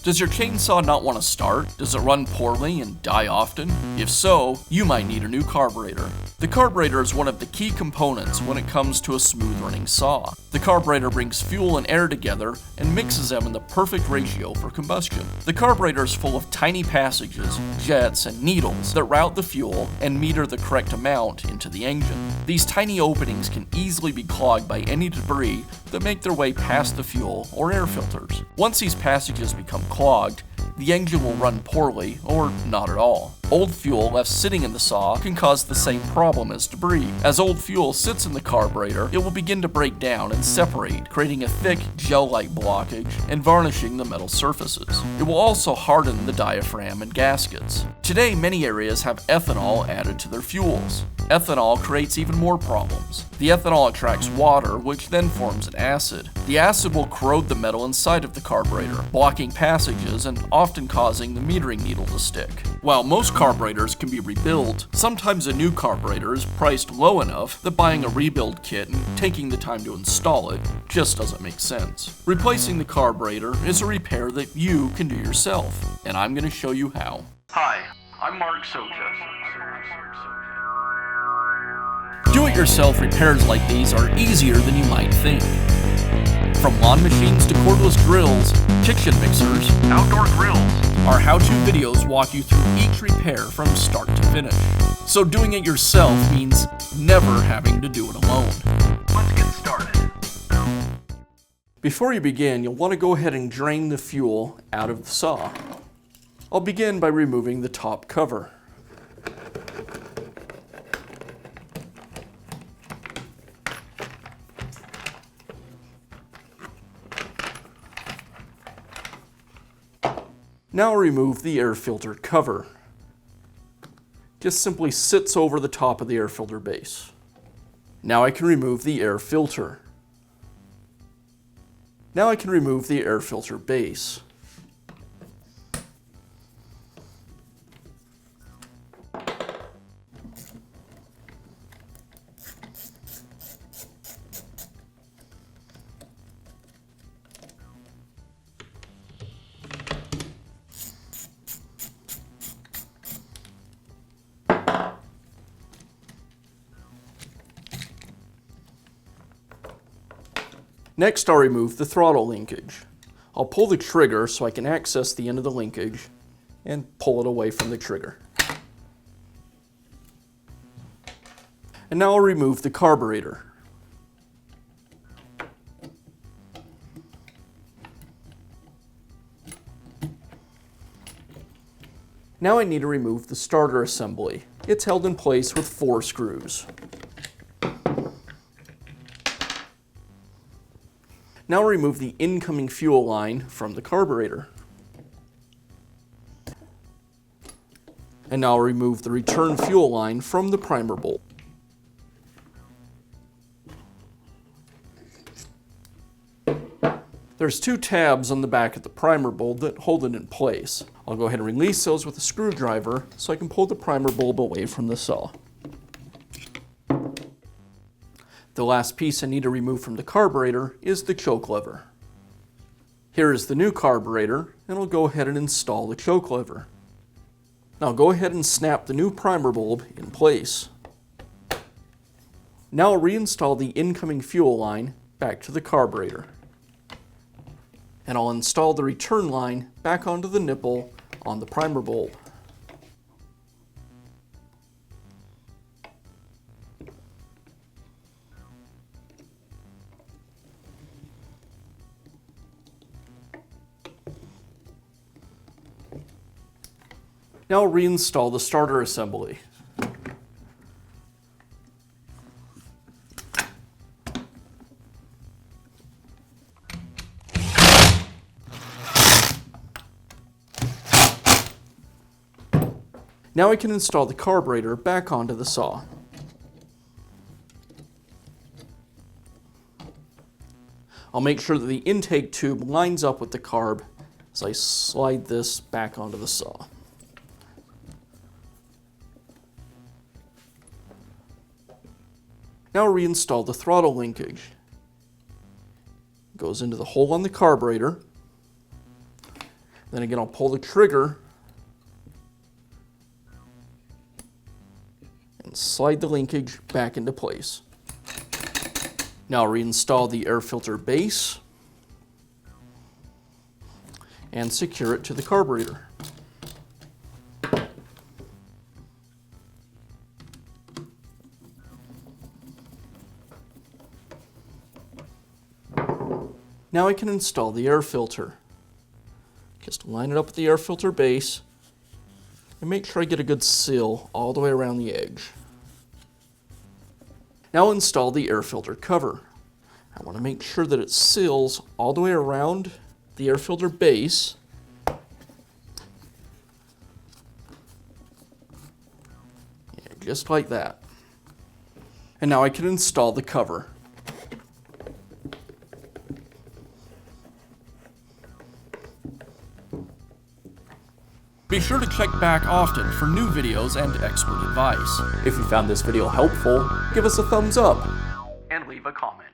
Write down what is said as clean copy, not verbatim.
Does your chainsaw not want to start? Does it run poorly and die often? If so, you might need a new carburetor. The carburetor is one of the key components when it comes to a smooth running saw. The carburetor brings fuel and air together and mixes them in the perfect ratio for combustion. The carburetor is full of tiny passages, jets, and needles that route the fuel and meter the correct amount into the engine. These tiny openings can easily be clogged by any debris that make their way past the fuel or air filters. Once these passages become clogged, the engine will run poorly or not at all. Old fuel left sitting in the saw can cause the same problem as debris. As old fuel sits in the carburetor, it will begin to break down and separate, creating a thick gel-like blockage and varnishing the metal surfaces. It will also harden the diaphragm and gaskets. Today, many areas have ethanol added to their fuels. Ethanol creates even more problems. The ethanol attracts water, which then forms an acid. The acid will corrode the metal inside of the carburetor, blocking passages and often causing the metering needle to stick. While most carburetors can be rebuilt, sometimes a new carburetor is priced low enough that buying a rebuild kit and taking the time to install it just doesn't make sense. Replacing the carburetor is a repair that you can do yourself, and I'm going to show you how. Hi, I'm Mark Socha. Do-it-yourself repairs like these are easier than you might think. From lawn machines to cordless drills, kitchen mixers, outdoor grills, our how-to videos walk you through each repair from start to finish. So doing it yourself means never having to do it alone. Let's get started. Before you begin, you'll want to go ahead and drain the fuel out of the saw. I'll begin by removing the top cover. Now remove the air filter cover. Just simply sits over the top of the air filter base. Now I can remove the air filter. Now I can remove the air filter base. Next, I'll remove the throttle linkage. I'll pull the trigger so I can access the end of the linkage and pull it away from the trigger. And now I'll remove the carburetor. Now I need to remove the starter assembly. It's held in place with 4 screws. Now remove the incoming fuel line from the carburetor. And now remove the return fuel line from the primer bolt. There's 2 tabs on the back of the primer bulb that hold it in place. I'll go ahead and release those with a screwdriver so I can pull the primer bulb away from the saw. The last piece I need to remove from the carburetor is the choke lever. Here is the new carburetor, and I'll go ahead and install the choke lever. Now go ahead and snap the new primer bulb in place. Now I'll reinstall the incoming fuel line back to the carburetor. And I'll install the return line back onto the nipple on the primer bulb. Now reinstall the starter assembly. Now I can install the carburetor back onto the saw. I'll make sure that the intake tube lines up with the carb as I slide this back onto the saw. Now reinstall the throttle linkage. It goes into the hole on the carburetor. Then again, I'll pull the trigger and slide the linkage back into place. Now reinstall the air filter base and secure it to the carburetor. Now I can install the air filter. Just line it up with the air filter base and make sure I get a good seal all the way around the edge. Now install the air filter cover. I want to make sure that it seals all the way around the air filter base. Yeah, just like that. And now I can install the cover. Be sure to check back often for new videos and expert advice. If you found this video helpful, give us a thumbs up and leave a comment.